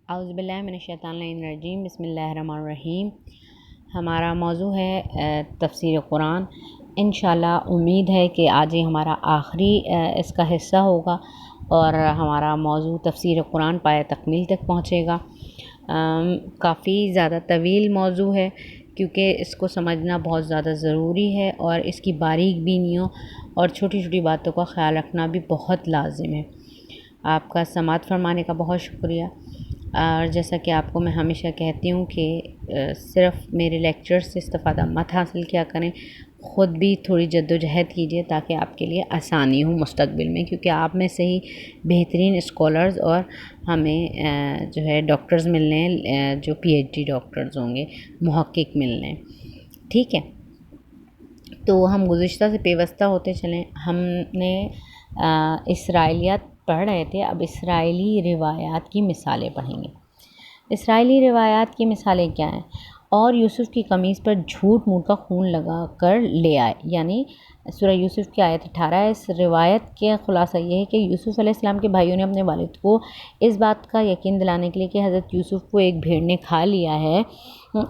اعوذ باللہ من الشیطان الرجیم، بسم اللہ الرحمن الرحیم۔ ہمارا موضوع ہے تفسیر قرآن۔ انشاءاللہ امید ہے کہ آج یہ ہمارا آخری اس کا حصہ ہوگا اور ہمارا موضوع تفسیر قرآن پایہ تکمیل تک پہنچے گا۔ کافی زیادہ طویل موضوع ہے کیونکہ اس کو سمجھنا بہت زیادہ ضروری ہے اور اس کی باریک بینیوں اور چھوٹی چھوٹی باتوں کا خیال رکھنا بھی بہت لازم ہے۔ آپ کا سماعت فرمانے کا بہت شکریہ۔ اور جیسا کہ آپ کو میں ہمیشہ کہتی ہوں کہ صرف میرے لیکچر سے استفادہ مت حاصل کیا کریں، خود بھی تھوڑی جد و جہد کیجیے تاکہ آپ کے لیے آسانی ہو مستقبل میں، کیونکہ آپ میں سے ہی بہترین اسکالرز اور ہمیں جو ہے ڈاکٹرز ملنے ہیں، جو پی ایچ ڈی ڈاکٹرز ہوں گے، محقق ملنے ہیں۔ ٹھیک ہے، تو ہم گزشتہ سے پیوستہ ہوتے چلیں۔ ہم نے اسرائیلیات پڑھ رہے تھے، اب اسرائیلی روایات کی مثالیں پڑھیں گے۔ اسرائیلی روایات کی مثالیں کیا ہیں؟ اور یوسف کی قمیص پر جھوٹ موٹ کا خون لگا کر لے آئے، یعنی سورہ یوسف کی آیت 18 ہے۔ اس روایت کے خلاصہ یہ ہے کہ یوسف علیہ السلام کے بھائیوں نے اپنے والد کو اس بات کا یقین دلانے کے لیے کہ حضرت یوسف کو ایک بھیڑ نے کھا لیا ہے،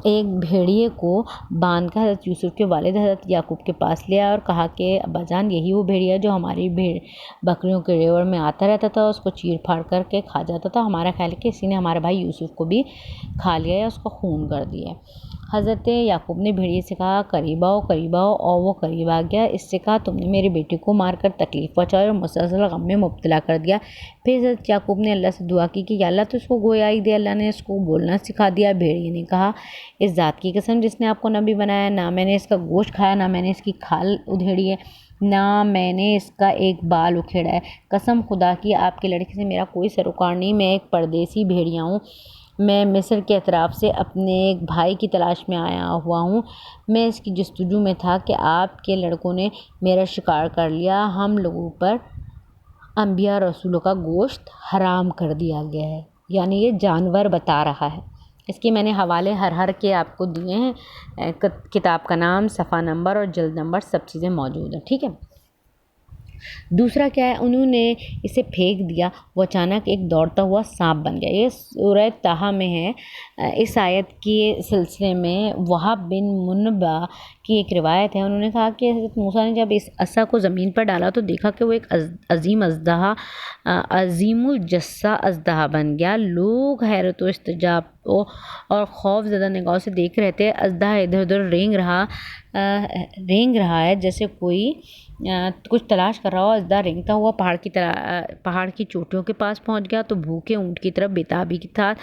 ایک بھیڑیے کو باندھ کر حضرت یوسف کے والد حضرت یعقوب کے پاس لیا اور کہا کہ ابا جان، یہی وہ بھیڑیا جو ہماری بکریوں کے ریوڑ میں آتا رہتا تھا، اس کو چیر پھاڑ کر کے کھا جاتا تھا۔ ہمارا خیال ہے کہ اسی نے ہمارے بھائی یوسف کو بھی کھا لیا ہے، اس کو خون کر دیا ہے۔ حضرت یعقوب نے بھیڑیے سے کہا قریب آؤ قریب آؤ، اور وہ قریب آ گیا۔ اس سے کہا تم نے میرے بیٹے کو مار کر تکلیف پہنچائی اور مسلسل غم میں مبتلا کر دیا۔ پھر حضرت یعقوب نے اللہ سے دعا کی کہ یا اللہ تو اس کو گویائی دے۔ اللہ نے اس کو بولنا سکھا دیا۔ بھیڑیے نے کہا اس ذات کی قسم جس نے آپ کو نبی بنایا، نہ میں نے اس کا گوشت کھایا، نہ میں نے اس کی کھال ادھیڑی ہے، نہ میں نے اس کا ایک بال اکھیڑا ہے۔ قسم خدا کی آپ کے لڑکے سے میرا کوئی سروکار نہیں، میں ایک پردیسی بھیڑیا ہوں، میں مصر کے اطراف سے اپنے ایک بھائی کی تلاش میں آیا ہوا ہوں۔ میں اس کی جستجو میں تھا کہ آپ کے لڑکوں نے میرا شکار کر لیا۔ ہم لوگوں پر انبیاء رسولوں کا گوشت حرام کر دیا گیا ہے، یعنی یہ جانور بتا رہا ہے۔ اس کے میں نے حوالے ہر کے آپ کو دیے ہیں، کتاب کا نام، صفحہ نمبر اور جلد نمبر، سب چیزیں موجود ہیں۔ ٹھیک ہے، دوسرا کیا ہے؟ انہوں نے اسے پھینک دیا، وہ اچانک ایک دوڑتا ہوا سانپ بن گیا۔ یہ سورہ طٰہٰ میں ہے۔ اس آیت کے سلسلے میں وہب بن منبع کی ایک روایت ہے۔ انہوں نے کہا کہ حضرت موسیٰ نے جب اس عصا کو زمین پر ڈالا تو دیکھا کہ وہ ایک عظیم الجثہ اژدہا بن گیا۔ لوگ حیرت و استعجاب اور خوف زدہ نگاہوں سے دیکھ رہے تھے۔ اژدہا ادھر ادھر رینگ رہا ہے جیسے کوئی کچھ تلاش کر رہا ہو۔ اژدہا رینگتا ہوا پہاڑ کی چوٹیوں کے پاس پہنچ گیا تو بھوکے اونٹ کی طرح بےتابی کے ساتھ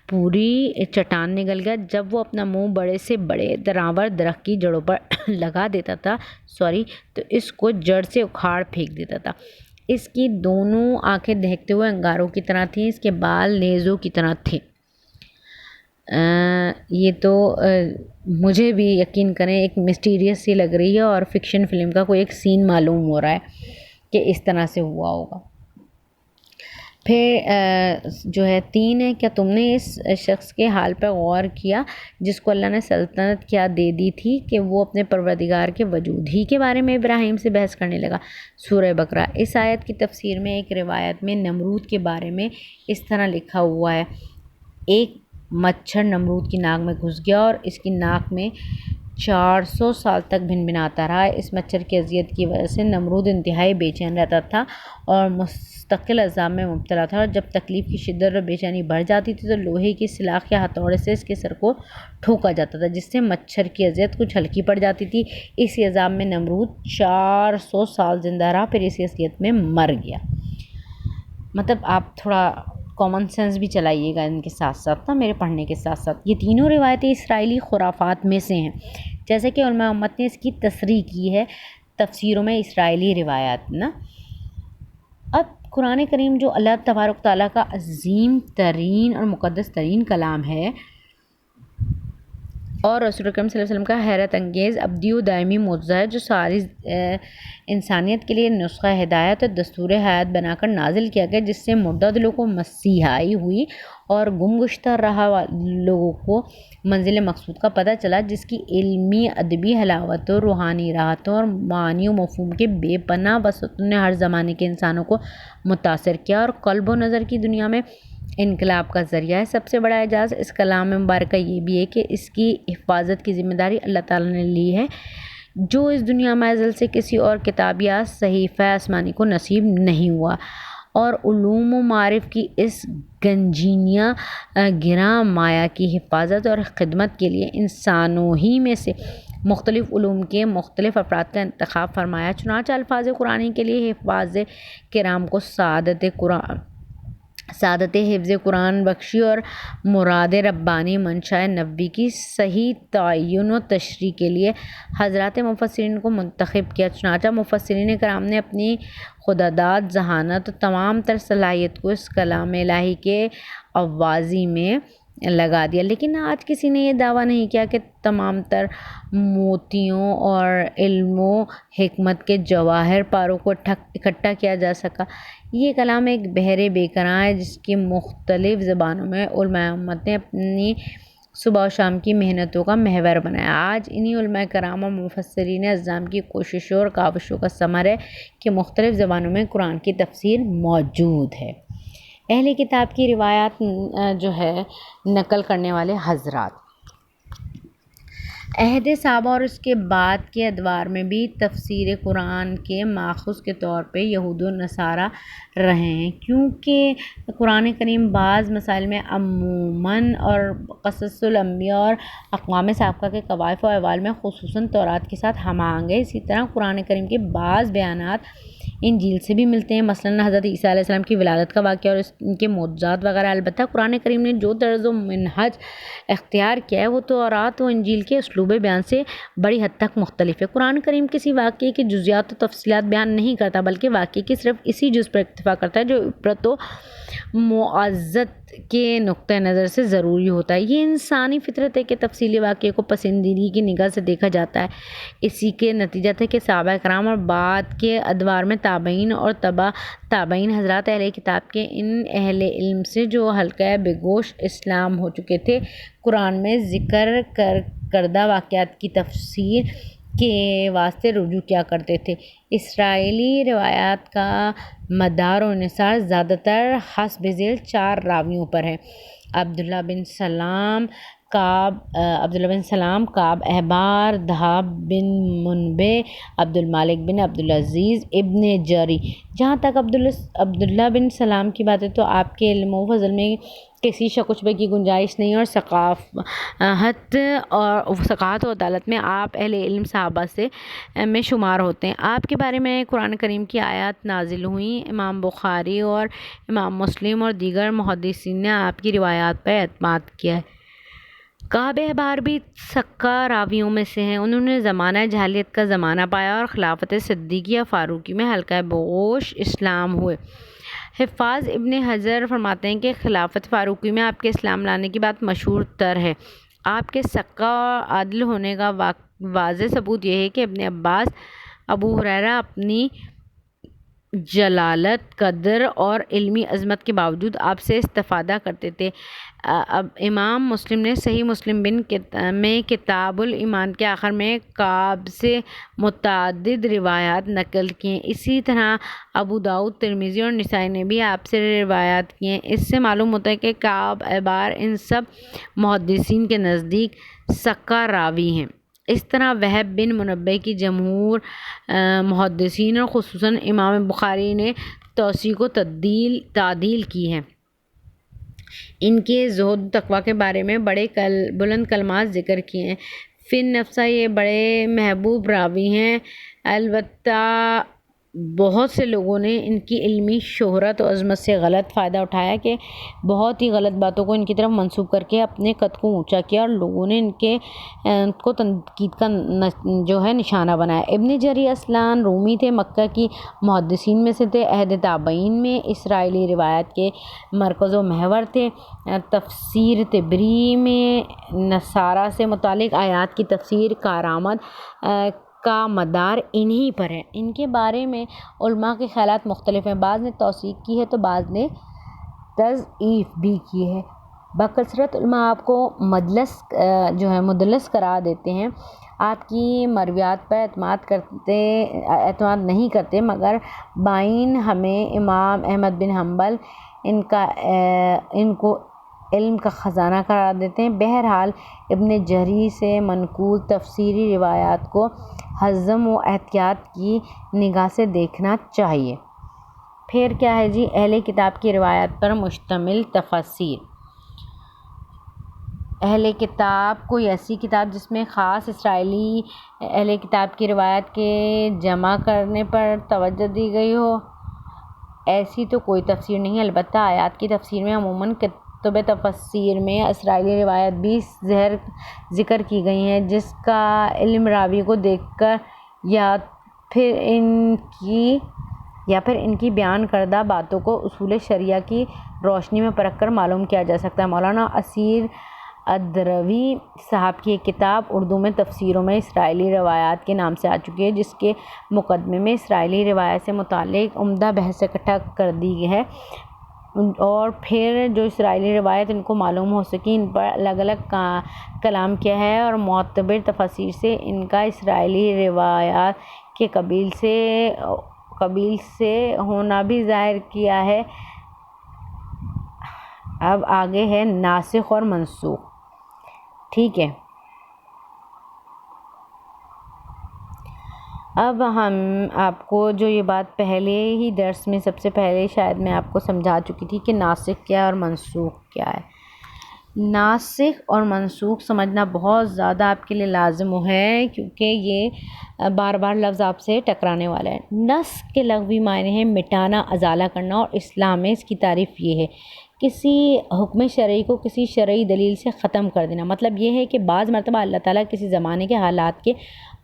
پوری چٹان نگل گیا۔ جب وہ اپنا منہ بڑے سے بڑے درآور درخت کی جڑوں پر لگا دیتا تھا تو اس کو جڑ سے اکھاڑ پھینک دیتا تھا۔ اس کی دونوں آنکھیں دہکتے ہوئے انگاروں کی طرح تھیں، اس کے بال نیزوں کی طرح تھے۔ یہ تو مجھے بھی یقین کریں ایک مسٹیریس سی لگ رہی ہے اور فکشن فلم کا کوئی ایک سین معلوم ہو رہا ہے کہ اس طرح سے ہوا ہوگا۔ پھر جو ہے 3 ہے، کیا تم نے اس شخص کے حال پر غور کیا جس کو اللہ نے سلطنت کیا دے دی تھی کہ وہ اپنے پروردگار کے وجود ہی کے بارے میں ابراہیم سے بحث کرنے لگا؟ سورہ بقرہ۔ اس آیت کی تفسیر میں ایک روایت میں نمرود کے بارے میں اس طرح لکھا ہوا ہے، ایک مچھر نمرود کی ناک میں گھس گیا اور اس کی ناک میں 400 سال تک بھنبھناتا رہا۔ اس مچھر کی اذیت کی وجہ سے نمرود انتہائی بے چین رہتا تھا اور مستقل عذاب میں مبتلا تھا، اور جب تکلیف کی شدت اور بے چینی بڑھ جاتی تھی تو لوہے کی سلاخ یا ہتھوڑے سے اس کے سر کو ٹھوکا جاتا تھا، جس سے مچھر کی اذیت کچھ ہلکی پڑ جاتی تھی۔ اسی عذاب میں نمرود 400 سال زندہ رہا، پھر اسی اذیت میں مر گیا۔ مطلب آپ تھوڑا کامن سینس بھی چلائیے گا ان کے ساتھ ساتھ نا، میرے پڑھنے کے ساتھ ساتھ۔ یہ تینوں روایتیں اسرائیلی خرافات میں سے ہیں، جیسے کہ علماء امت نے اس کی تصریح کی ہے تفسیروں میں، اسرائیلی روایات نا۔ اب قرآن کریم جو اللہ تبارک تعالیٰ کا عظیم ترین اور مقدس ترین کلام ہے اور رسول اکرم صلی اللہ علیہ وسلم کا حیرت انگیز ابدی و دائمی معجزہ ہے، جو ساری انسانیت کے لیے نسخہ ہدایت اور دستور حیات بنا کر نازل کیا گیا، جس سے مردہ دلوں کو مسیحائی ہوئی اور گم گشتہ رہا لوگوں کو منزل مقصود کا پتہ چلا، جس کی علمی ادبی حلاوتوں، روحانی راحتوں اور معانی و مفہوم کے بے پناہ وسعتوں نے ہر زمانے کے انسانوں کو متاثر کیا اور قلب و نظر کی دنیا میں انقلاب کا ذریعہ ہے۔ سب سے بڑا اعجاز اس کلام مبارکہ یہ بھی ہے کہ اس کی حفاظت کی ذمہ داری اللہ تعالیٰ نے لی ہے، جو اس دنیا میں ازل سے کسی اور کتاب یا صحیفہ آسمانی کو نصیب نہیں ہوا، اور علوم و معارف کی اس گنجینہ گراں مایہ کی حفاظت اور خدمت کے لیے انسانوں ہی میں سے مختلف علوم کے مختلف افراد کا انتخاب فرمایا۔ چنانچہ الفاظ قرآنی کے لیے حفاظ کرام کو سعادت حفظ قرآن بخشی اور مراد ربانی منشاء نبوی کی صحیح تعین و تشریح کے لیے حضرات مفسرین کو منتخب کیا۔ چنانچہ مفسرین کرام نے اپنی خودداد ذہانت و تمام تر صلاحیت کو اس کلام الہی کے آوازی میں لگا دیا، لیکن آج کسی نے یہ دعویٰ نہیں کیا کہ تمام تر موتیوں اور علم و حکمت کے جواہر پاروں کو اکٹھا کیا جا سکا۔ یہ کلام ایک بحر بے کران ہے جس کی مختلف زبانوں میں علماء امت نے اپنی صبح و شام کی محنتوں کا محور بنایا۔ آج انہی علماء کرام اور مفسرین اعظام کی کوششوں اور کاوشوں کا ثمر ہے کہ مختلف زبانوں میں قرآن کی تفسیر موجود ہے۔ اہل کتاب کی روایات نقل کرنے والے حضرات عہد صحابہ اور اس کے بعد کے ادوار میں بھی تفسیر قرآن کے ماخذ کے طور پہ یہود و نصارہ رہے ہیں، کیونکہ قرآن کریم بعض مسائل میں عموماً اور قصص الانبیاء اور اقوام سابقہ کے قوائف و احوال میں خصوصاً تورات کے ساتھ ہم آہنگ ہے۔ اسی طرح قرآن کریم کے بعض بیانات انجیل سے بھی ملتے ہیں، مثلاً حضرت عیسیٰ علیہ السلام کی ولادت کا واقعہ اور ان کے معجزات وغیرہ۔ البتہ قرآن کریم نے جو طرز و منہج اختیار کیا ہے وہ تورات و انجیل کے اسلوب بیان سے بڑی حد تک مختلف ہے۔ قرآن کریم کسی واقعے کی جزیات و تفصیلات بیان نہیں کرتا، بلکہ واقعے کی صرف اسی جز پر اکتفا کرتا ہے جو عبرت و موعظت کے نقطۂ نظر سے ضروری ہوتا ہے۔ یہ انسانی فطرت ہے کہ تفصیلی واقعے کو پسندیدگی کی نگاہ سے دیکھا جاتا ہے۔ اسی کے نتیجہ ہے کہ صحابہ کرام اور بعد کے ادوار میں تابعین اور تبع تابعین حضرات اہل کتاب کے ان اہل علم سے جو حلقہ بگوش اسلام ہو چکے تھے، قرآن میں ذکر کردہ واقعات کی تفسیر کے واسطے رجوع کیا کرتے تھے۔ اسرائیلی روایات کا مدار و انحصار زیادہ تر حسب ذیل 4 راویوں پر ہے: عبداللہ بن سلام، کعب احبار، دھاب بن منبع، عبدالمالک بن عبدالعزیز ابن جری۔ جہاں تک عبداللہ بن سلام کی بات ہے تو آپ کے علم و فضل میں کسی شک و شبہ کی گنجائش نہیں، اور ثقافت و عدالت میں آپ اہل علم صحابہ میں شمار ہوتے ہیں۔ آپ کے بارے میں قرآن کریم کی آیات نازل ہوئیں۔ امام بخاری اور امام مسلم اور دیگر محدثین نے آپ کی روایات پر اعتماد کیا ہے۔ کعب احبار بھی ثقہ راویوں میں سے ہیں۔ انہوں نے زمانہ جاہلیت کا زمانہ پایا اور خلافت صدیقیہ فاروقی میں حلقہ بغوش اسلام ہوئے۔ حفاظ ابن حجر فرماتے ہیں کہ خلافت فاروقی میں آپ کے اسلام لانے کی بات مشہور تر ہے۔ آپ کے ثقہ اور عادل ہونے کا واضح ثبوت یہ ہے کہ ابن عباس، ابو ہریرہ اپنی جلالت قدر اور علمی عظمت کے باوجود آپ سے استفادہ کرتے تھے۔ امام مسلم نے صحیح مسلم میں کتاب الایمان کے آخر میں کعب سے متعدد روایات نقل کی ہیں۔ اسی طرح ابو داؤد، ترمذی اور نسائی نے بھی آپ سے روایات کی ہیں۔ اس سے معلوم ہوتا ہے کہ کعب احبار ان سب محدثین کے نزدیک ثقہ راوی ہیں۔ اس طرح وہب بن منبع کی جمہور محدثین اور خصوصاً امام بخاری نے توثیق و تعدیل کی ہے۔ ان کے زہد و تقویٰ کے بارے میں بڑے بلند کلمات ذکر کیے ہیں۔ فی النفس یہ بڑے محبوب راوی ہیں۔ البتہ بہت سے لوگوں نے ان کی علمی شہرت و عظمت سے غلط فائدہ اٹھایا کہ بہت ہی غلط باتوں کو ان کی طرف منسوب کر کے اپنے قد کو اونچا کیا، اور لوگوں نے ان کو تنقید کا نشانہ بنایا۔ ابن جری اصلاً رومی تھے، مکہ کی محدثین میں سے تھے، عہد تابعین میں اسرائیلی روایات کے مرکز و محور تھے۔ تفسیر طبری میں نصارہ سے متعلق آیات کی تفسیر کارآمد کا مدار انہی پر ہے۔ ان کے بارے میں علماء کے خیالات مختلف ہیں، بعض نے توثیق کی ہے تو بعض نے تضعیف بھی کی ہے۔ بکثرت علماء آپ کو مدلس قرار دیتے ہیں، آپ کی مرویات پر اعتماد نہیں کرتے، مگر بائن ہمیں امام احمد بن حنبل، ان کو علم کا خزانہ قرار دیتے ہیں۔ بہرحال ابن جری سے منقول تفسیری روایات کو حزم و احتیاط کی نگاہ سے دیکھنا چاہیے۔ پھر کیا ہے جی، اہل کتاب کی روایات پر مشتمل تفاسیر۔ اہل کتاب کوئی ایسی کتاب جس میں خاص اسرائیلی اہل کتاب کی روایات کے جمع کرنے پر توجہ دی گئی ہو، ایسی تو کوئی تفسیر نہیں۔ البتہ آیات کی تفسیر میں عموماً کتب تفسیر میں اسرائیلی روایات بھی ذکر کی گئی ہیں، جس کا علم راوی کو دیکھ کر یا پھر ان کی بیان کردہ باتوں کو اصول شرعیہ کی روشنی میں پرکھ کر معلوم کیا جا سکتا ہے۔ مولانا اسیر ادروی صاحب کی ایک کتاب اردو میں تفسیروں میں اسرائیلی روایات کے نام سے آ چکی ہے، جس کے مقدمے میں اسرائیلی روایات سے متعلق عمدہ بحث اکٹھا کر دی ہے، اور پھر جو اسرائیلی روایت ان کو معلوم ہو سکی ان پر الگ الگ کلام کیا ہے، اور معتبر تفاسیر سے ان کا اسرائیلی روایات کے قبیل سے ہونا بھی ظاہر کیا ہے۔ اب آگے ہے ناسخ اور منسوخ، ٹھیک ہے۔ اب ہم آپ کو جو یہ بات پہلے ہی درس میں سب سے پہلے شاید میں آپ کو سمجھا چکی تھی کہ ناسخ کیا ہے اور منسوخ کیا ہے۔ ناسخ اور منسوخ سمجھنا بہت زیادہ آپ کے لیے لازم ہے، کیونکہ یہ بار بار لفظ آپ سے ٹکرانے والا ہے۔ نسخ کے لغوی معنی ہے مٹانا، ازالہ کرنا، اور اسلام میں اس کی تعریف یہ ہے کسی حکم شرعی کو کسی شرعی دلیل سے ختم کر دینا۔ مطلب یہ ہے کہ بعض مرتبہ اللہ تعالیٰ کسی زمانے کے حالات کے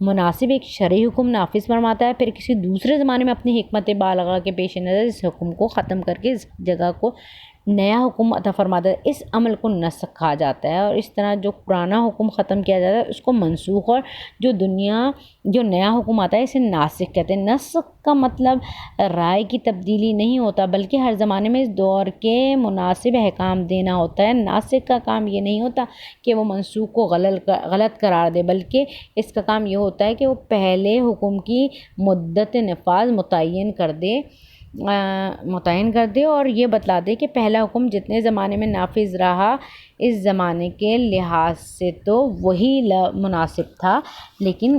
مناسب ایک شرعی حکم نافذ فرماتا ہے، پھر کسی دوسرے زمانے میں اپنی حکمت بالغہ کے پیش نظر اس حکم کو ختم کر کے اس جگہ کو نیا حکم عطا فرماتا ہے۔ اس عمل کو نسخ کہا جاتا ہے، اور اس طرح جو پرانا حکم ختم کیا جاتا ہے اس کو منسوخ، اور جو نیا حکم آتا ہے اسے ناسخ کہتے ہیں۔ نسخ کا مطلب رائے کی تبدیلی نہیں ہوتا، بلکہ ہر زمانے میں اس دور کے مناسب احکام دینا ہوتا ہے۔ ناسخ کا کام یہ نہیں ہوتا کہ وہ منسوخ کو غلط قرار دے، بلکہ اس کا کام یہ ہوتا ہے کہ وہ پہلے حکم کی مدت نفاذ متعین کر دے اور یہ بتلا دے کہ پہلا حکم جتنے زمانے میں نافذ رہا اس زمانے کے لحاظ سے تو وہی مناسب تھا، لیکن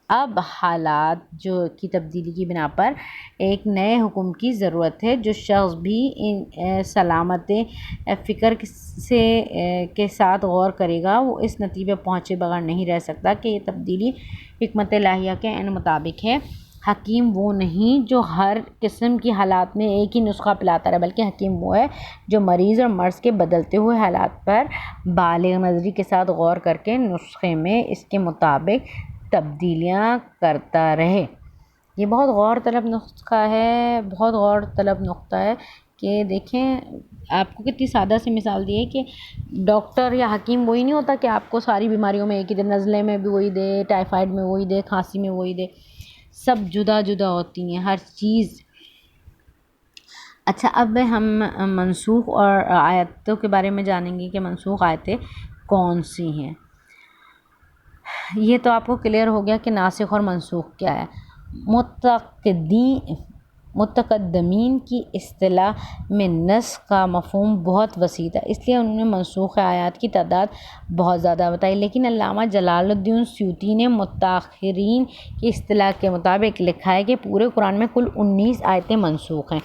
اب حالات کی تبدیلی کی بنا پر ایک نئے حکم کی ضرورت ہے۔ جو شخص بھی سلامت فکر کے ساتھ غور کرے گا وہ اس نتیجے پر پہنچے بغیر نہیں رہ سکتا کہ یہ تبدیلی حکمت الہیہ کے عین مطابق ہے۔ حکیم وہ نہیں جو ہر قسم کی حالات میں ایک ہی نسخہ پلاتا رہے، بلکہ حکیم وہ ہے جو مریض اور مرض کے بدلتے ہوئے حالات پر بالغ نظری کے ساتھ غور کر کے نسخے میں اس کے مطابق تبدیلیاں کرتا رہے۔ یہ بہت غور طلب نسخہ ہے، بہت غور طلب نقطہ ہے کہ دیکھیں آپ کو کتنی سادہ سی مثال دی ہے کہ ڈاکٹر یا حکیم وہی نہیں ہوتا کہ آپ کو ساری بیماریوں میں ایک ہی دے، نزلے میں بھی وہی دے، ٹائیفائڈ میں وہی دے، کھانسی میں وہی دے، سب جدا جدا ہوتی ہیں ہر چیز۔ اچھا، اب ہم منسوخ اور آیتوں کے بارے میں جانیں گے کہ منسوخ آیتیں کون سی ہیں۔ یہ تو آپ کو کلیئر ہو گیا کہ ناسخ اور منسوخ کیا ہے۔ متقدمین کی اصطلاح میں نسخ کا مفہوم بہت وسیع تھا، اس لیے انہوں نے منسوخ آیات کی تعداد بہت زیادہ بتائی، لیکن علامہ جلال الدین سیوطی نے متاخرین کی اصطلاح کے مطابق لکھا ہے کہ پورے قرآن میں کل 19 آیتیں منسوخ ہیں۔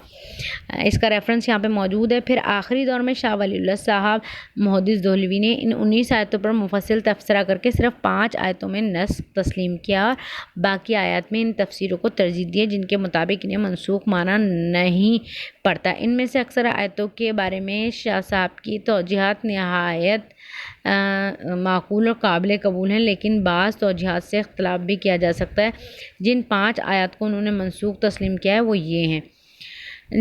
اس کا ریفرنس یہاں پہ موجود ہے۔ پھر آخری دور میں شاہ ولی اللہ صاحب محدث دہلوی نے ان 19 آیتوں پر مفصل تبصرہ کر کے صرف 5 آیتوں میں نسخ تسلیم کیا اور باقی آیات میں ان تفسیروں کو ترجیح دی جن کے مطابق انہیں منسوخ مانا نہیں پڑتا۔ ان میں سے اکثر آیتوں کے بارے میں شاہ صاحب کی توجیہات نہایت معقول اور قابل قبول ہیں، لیکن بعض توجیہات سے اختلاف بھی کیا جا سکتا ہے۔ جن 5 آیات کو انہوں نے منسوخ تسلیم کیا ہے وہ یہ ہیں: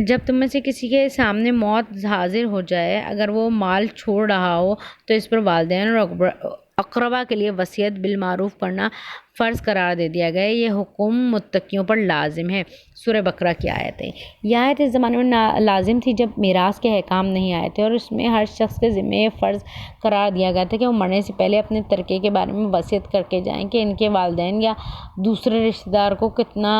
جب تم میں سے کسی کے سامنے موت حاضر ہو جائے، اگر وہ مال چھوڑ رہا ہو تو اس پر والدین اور اقربا کے لیے وصیت بالمعروف کرنا فرض قرار دے دیا گیا ہے۔ یہ حکم متقیوں پر لازم ہے۔ سورہ بقرہ کی آیت ہے۔ یہ آیت اس زمانے میں لازم تھی جب میراث کے احکام نہیں آئے تھے، اور اس میں ہر شخص کے ذمہ یہ فرض قرار دیا گیا تھا کہ وہ مرنے سے پہلے اپنے ترکے کے بارے میں وصیت کر کے جائیں کہ ان کے والدین یا دوسرے رشتہ دار کو کتنا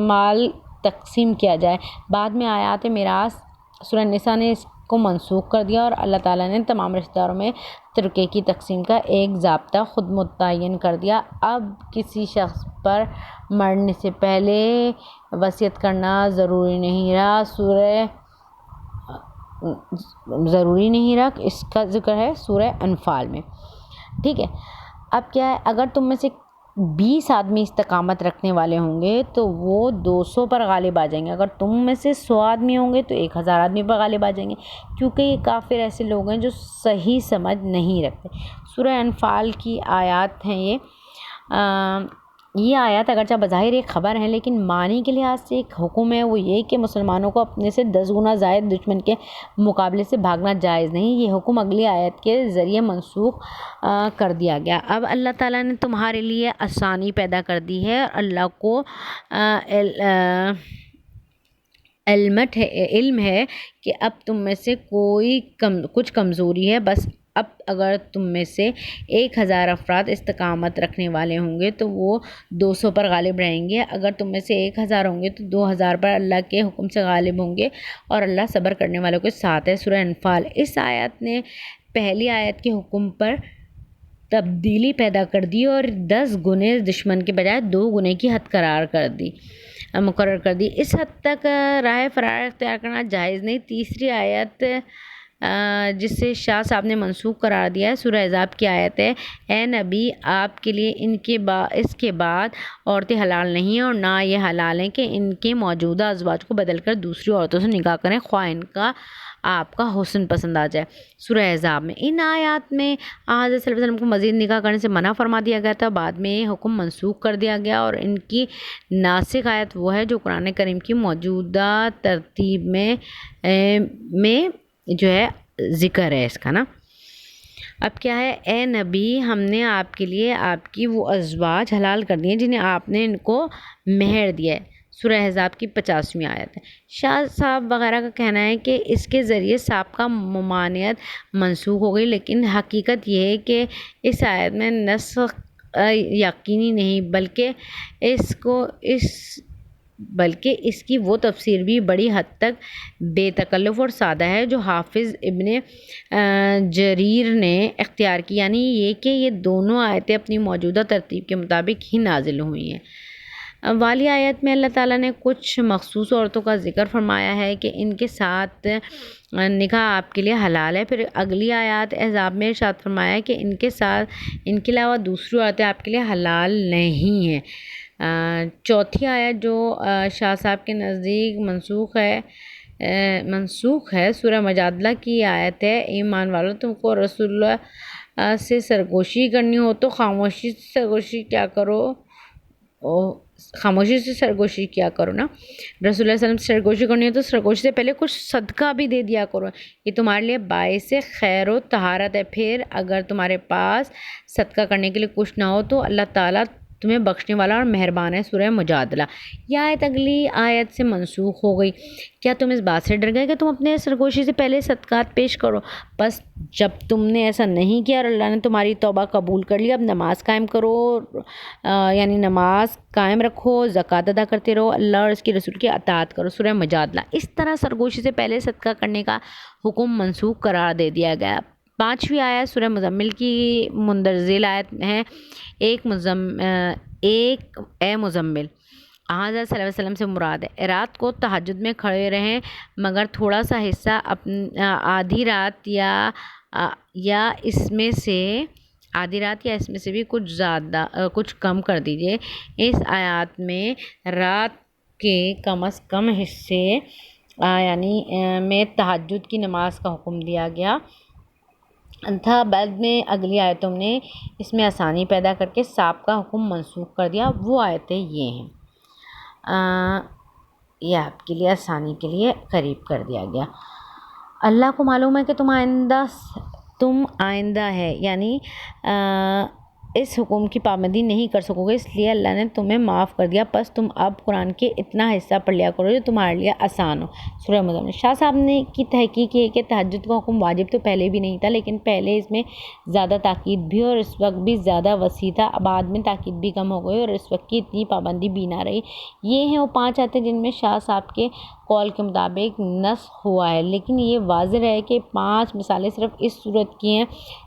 مال تقسیم کیا جائے۔ بعد میں آیات میراث سورہ نساء نے اس کو منسوخ کر دیا اور اللہ تعالیٰ نے تمام رشتہ داروں میں ترکے کی تقسیم کا ایک ضابطہ خود متعین کر دیا۔ اب کسی شخص پر مرنے سے پہلے وصیت کرنا ضروری نہیں رہا۔ اس کا ذکر ہے سورہ انفال میں، ٹھیک ہے۔ اب کیا ہے، اگر تم میں سے 20 آدمی استقامت رکھنے والے ہوں گے تو وہ 200 پر غالب آ جائیں گے، اگر تم میں سے 100 آدمی ہوں گے تو 1000 آدمی پر غالب آ جائیں گے، کیونکہ یہ کافر ایسے لوگ ہیں جو صحیح سمجھ نہیں رکھتے۔ سورہ انفال کی آیات ہیں یہ آیات اگرچہ بظاہر ایک خبر ہے لیکن معنی کے لحاظ سے ایک حکم ہے، وہ یہ کہ مسلمانوں کو اپنے سے 10 گنا زائد دشمن کے مقابلے سے بھاگنا جائز نہیں۔ یہ حکم اگلی آیت کے ذریعے منسوخ کر دیا گیا۔ اب اللہ تعالیٰ نے تمہارے لیے آسانی پیدا کر دی ہے، اللہ کو علم ہے کہ اب تم میں سے کچھ کمزوری ہے، بس اب اگر تم میں سے 1000 افراد استقامت رکھنے والے ہوں گے تو وہ 200 پر غالب رہیں گے، اگر تم میں سے 1000 ہوں گے تو 2000 پر اللہ کے حکم سے غالب ہوں گے، اور اللہ صبر کرنے والوں کے ساتھ ہے۔ سورہ انفال۔ اس آیت نے پہلی آیت کے حکم پر تبدیلی پیدا کر دی اور 10 گنے دشمن کے بجائے 2 گنے کی حد مقرر کر دی۔ اس حد تک راہ فرار اختیار کرنا جائز نہیں۔ تیسری آیت جسے شاہ صاحب نے منسوخ قرار دیا ہے سورہ احزاب کی آیت ہے، اے نبی آپ کے لیے اس کے بعد عورتیں حلال نہیں ہیں اور نہ یہ حلال ہیں کہ ان کے موجودہ ازواج کو بدل کر دوسری عورتوں سے نکاح کریں، خواہ ان کا آپ کا حسن پسند آ جائے۔ سورہ احزاب میں ان آیات میں حضرت صلی اللہ علیہ وسلم کو مزید نکاح کرنے سے منع فرما دیا گیا تھا، بعد میں یہ حکم منسوخ کر دیا گیا اور ان کی ناسخ آیت وہ ہے جو قرآن کریم کی موجودہ ترتیب میں جو ہے ذکر ہے اس کا نا۔ اب کیا ہے، اے نبی ہم نے آپ کے لیے آپ کی وہ ازواج حلال کر دی ہیں جنہیں آپ نے ان کو مہر دیا ہے۔ سورہ احزاب کی 50ویں آیت ہے۔ شاہ صاحب وغیرہ کا کہنا ہے کہ اس کے ذریعے سابقہ ممانعت منسوخ ہو گئی، لیکن حقیقت یہ ہے کہ اس آیت میں نسخ یقینی نہیں بلکہ اس کی وہ تفسیر بھی بڑی حد تک بے تکلف اور سادہ ہے جو حافظ ابن جریر نے اختیار کی، یعنی یہ کہ یہ دونوں آیتیں اپنی موجودہ ترتیب کے مطابق ہی نازل ہوئی ہیں۔ والی آیت میں اللہ تعالیٰ نے کچھ مخصوص عورتوں کا ذکر فرمایا ہے کہ ان کے ساتھ نکاح آپ کے لیے حلال ہے، پھر اگلی آیات احزاب میں ارشاد فرمایا ہے کہ ان کے علاوہ دوسری عورتیں آپ کے لیے حلال نہیں ہیں۔ چوتھی آیت جو شاہ صاحب کے نزدیک منسوخ ہے سورہ مجادلہ کی آیت ہے، ایمان والو تم کو رسول اللہ سے سرگوشی کرنی ہو تو خاموشی سے سرگوشی کیا کرو نا۔ رسول اللہ صلی اللہ علیہ وسلم سے سرگوشی کرنی ہو تو سرگوشی سے پہلے کچھ صدقہ بھی دے دیا کرو، یہ تمہارے لیے باعث خیر و طہارت ہے، پھر اگر تمہارے پاس صدقہ کرنے کے لیے کچھ نہ ہو تو اللہ تعالیٰ تمہیں بخشنے والا اور مہربان ہے۔ سورہ مجادلہ۔ یہ آیت اگلی آیت سے منسوخ ہو گئی۔ کیا تم اس بات سے ڈر گئے کہ تم اپنے سرگوشی سے پہلے صدقات پیش کرو؟ بس جب تم نے ایسا نہیں کیا اور اللہ نے تمہاری توبہ قبول کر لی، اب نماز قائم کرو، یعنی نماز قائم رکھو، زکوٰۃ ادا کرتے رہو، اللہ اور اس کے رسول کی اطاعت کرو۔ سورہ مجادلہ۔ اس طرح سرگوشی سے پہلے صدقہ کرنے کا حکم منسوخ قرار دے دیا گیا۔ 5ویں آیت سورہ مزمل کی مندرجہ آیت ہے، اے مزمل، حضرت صلی اللہ علیہ وسلم سے مراد ہے رات کو تہجد میں کھڑے رہیں مگر تھوڑا سا حصہ آدھی رات یا اس میں سے بھی کچھ کم کر دیجیے۔ اس آیات میں رات کے کم از کم حصے میں تہجد کی نماز کا حکم دیا گیا تھا، بعد میں اگلی آیتوں نے اس میں آسانی پیدا کر کے سابقہ حکم منسوخ کر دیا۔ وہ آیتیں یہ ہیں، یہ آپ کے لیے آسانی کے لیے قریب کر دیا گیا۔ اللہ کو معلوم ہے کہ تم آئندہ ہے، یعنی اس حکم کی پابندی نہیں کر سکو گے، اس لیے اللہ نے تمہیں معاف کر دیا، پس تم اب قرآن کے اتنا حصہ پڑھ لیا کرو جو تمہارے لیے آسان ہو۔ سورہ مزمل۔ شاہ صاحب نے کی تحقیق یہ کہ تہجد کا حکم واجب تو پہلے بھی نہیں تھا، لیکن پہلے اس میں زیادہ تاکید بھی اور اس وقت بھی زیادہ وسیع تھا، بعد میں تاکید بھی کم ہو گئی اور اس وقت کی اتنی پابندی بھی نہ رہی۔ یہ ہیں وہ 5 آیتیں جن میں شاہ صاحب کے قول کے مطابق نسخ ہوا ہے، لیکن یہ واضح ہے کہ 5 مثالیں صرف اس صورت کی ہیں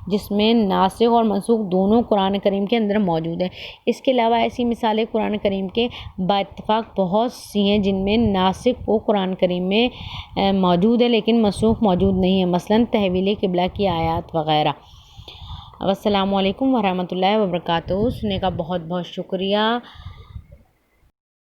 جس میں ناسخ اور منسوخ دونوں قرآن کریم کے اندر موجود ہیں۔ اس کے علاوہ ایسی مثالیں قرآن کریم کے باتفاق بہت سی ہیں جن میں ناسخ وہ قرآن کریم میں موجود ہے لیکن منسوخ موجود نہیں ہے، مثلاً تحویل قبلہ کی آیات وغیرہ۔ السلام علیکم ورحمۃ اللہ وبرکاتہ۔ سننے کا بہت بہت شکریہ۔